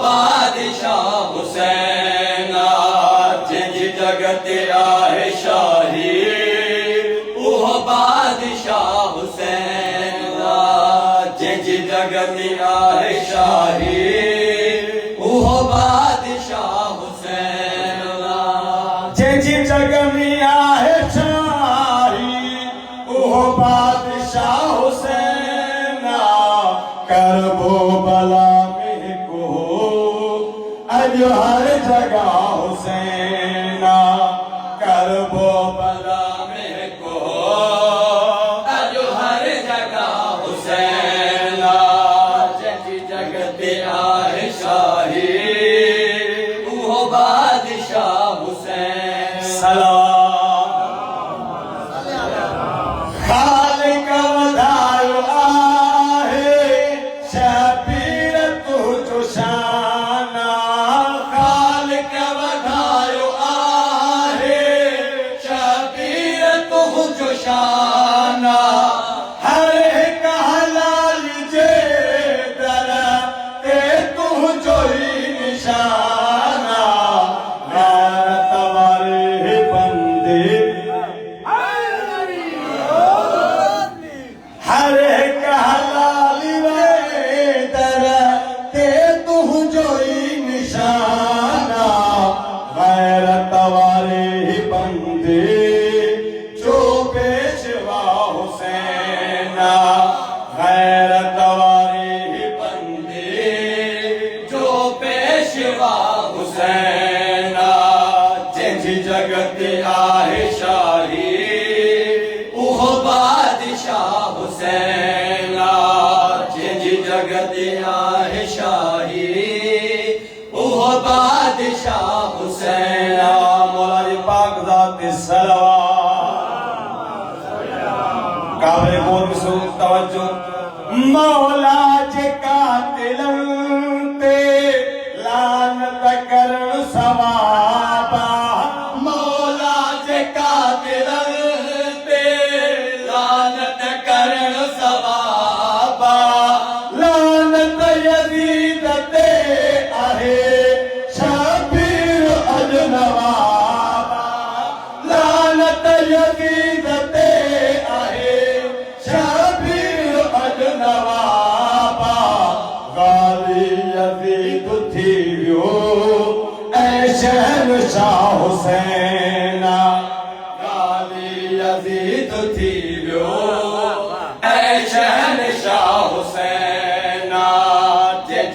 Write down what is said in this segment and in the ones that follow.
बादशाह हुसैन जिंज जगत आहे शाही ओह बादशाह हुसैन जिंज जगत आहे शाही ओह बादशाह हुसैन जिंज जग में आहे शाही ओह बादशाह हुसैन करबो बला में को अज हर जगह हुसैन करबो बला में को अज हर जगह हुसैन जिंज जगत आहे शाही ओह बादशाह हुसैन सलाम खालिक वधायो आहे शबीर तुझो शान खालिक वधायो आहे शबीर तुझो शान हर एक हलाल जे दर ते तुझो ही निशाना गैरत वाले बंदे हर एक हलाल वे दर ते तुझो ही निशाना गैरत वाले बंदे जो पेशवा हुसैन गैरत वाले बंदे जो पेशवा हुसैन जिंज जगत आहे शाही ओह बादशाह हुसैन जिंज जगत आहे शाही ओह बादशाह हुसैन मौलाना पाक ज़ात सलवात काबरे बोल में सो तवज्जो मौला जे कातिलन ते लानत करन सवाबा मौला जे कातिलन ते लानत करण सवाबा लानत यजीद ते आहे शबीर अजनवाबा लानत यजीद ते आहे शबीर अजनवाबा गाली यजीद थी वियो ऐ शहनशाह हुसैन गाली यजीद थी वियो ऐ शहनशाह हुसैन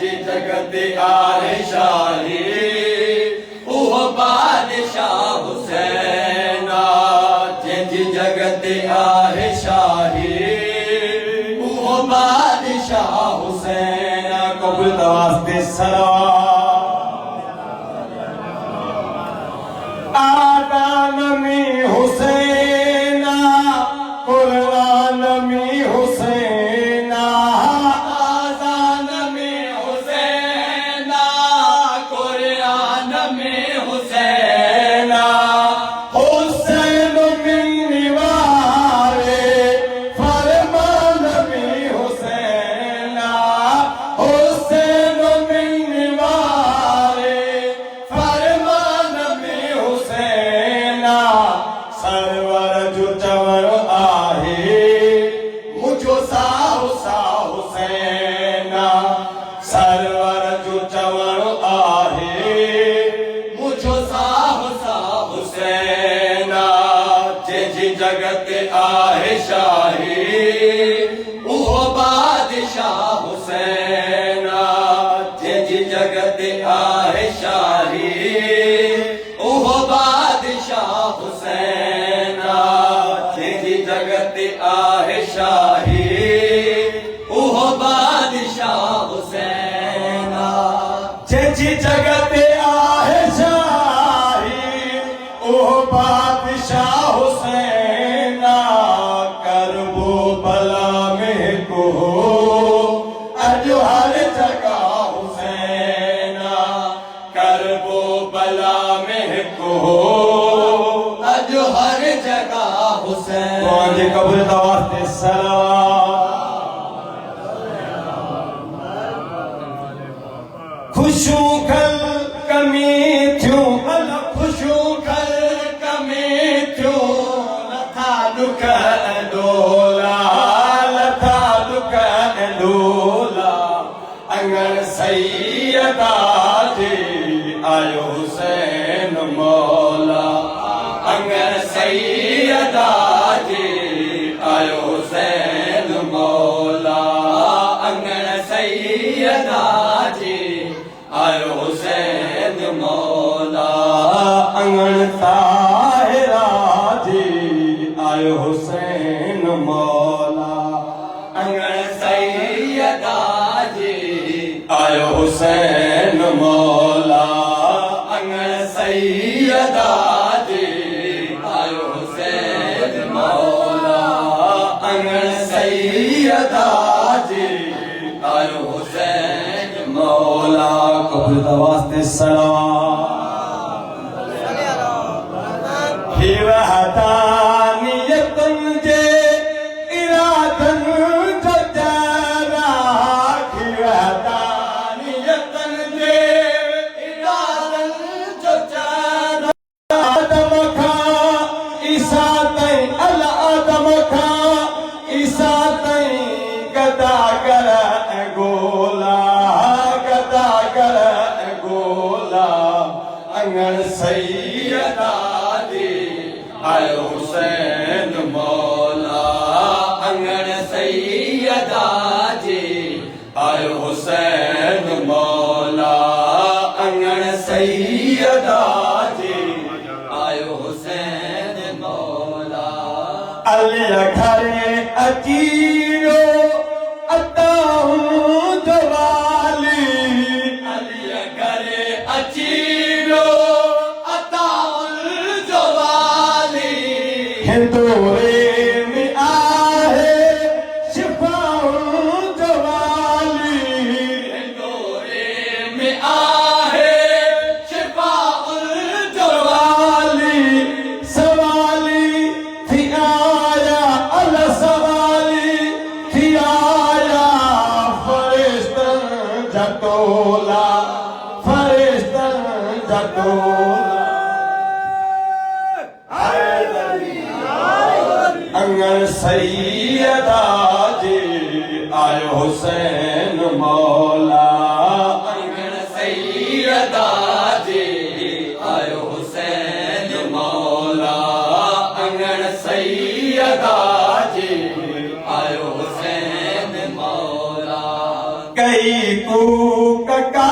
जिंज जगत आहे शाही ओह बादशाह हुसैन जिंज जगत आहे शाही ओह बादशाह हुसैन कबूल वास्ते सलाम आदान में हुसैन कुरान में हुसैन आज़ान में हुसैन कुरान में हुसैन हुसैन मिलने वाले फरमान में हुसैन हुसैन मिलने वाले फरमान में हुसैन सरवर जो चवर आहे मुझो साहु साहु हुसैन सरवर जो चवर आहे मुझो साहु साहु हुसैन जिंज जगत आहे शाही ओह बादशाह हुसैन जिंज जगत आहे शाही ओह बादशाह हुसैन जिंज जगत आहे शाही ओह बादशाह हुसैन जिंज जगत आहे शाही ओह बादशाह हुसैन करबो बला में को अज हर जगह हुसैन करबो बला में को अज हर जगह हुसैन तुझे कब्र दा वास्ते सलाम खुशू खल कमी थियो अल खुशू कर कमी थियो लथा दुख डोला लथा दुख डोला अंगण सैयदा जी आयो हुसैन मौला अंगण सैयदा जी आयो हुसैन मौला अंगण सैयदा जी आयो हुसैन मौला अंगण ताहिरा जी आयो हुसैन मौला अंगण सैयदा जी आयो हुसैन मौला अंगण सैयदा जी आयो हुसैन मौला अंगण सैयदा जी आयो हुसैन मौला कबूल दा वास्ते सलाम ही वहदानियतन जे इरादन जो जारा ही वहदानियतन जे इरादन जो चारा आदम खा ईसा तई अल आदम खा ईसा तई गदा कर गोला गदा कर गोला अंगण सैयदा जी आयो हुसैन मौला अंगण सैयदा जी आयो हुसैन मौला अंगण सैयदा जी आयो हुसैन मौला अली घरे अचीरो अताऊं जवाली अली करे अचीरो अताउल जवाली हिंदूरे में आहे शिफाऊं जवाली डोरे में आहे शिफाउल जवाली सवाली थी आया अल सवाली थी आया फरिश्तन जटोला फरिश्तन जटोला अंगण सैयदा जी आयो हुसैन मौला अंगण सैयदा जी आयो हुसैन मौला अंगण सैयदा जी आयो हुसैन मौला कई कूक का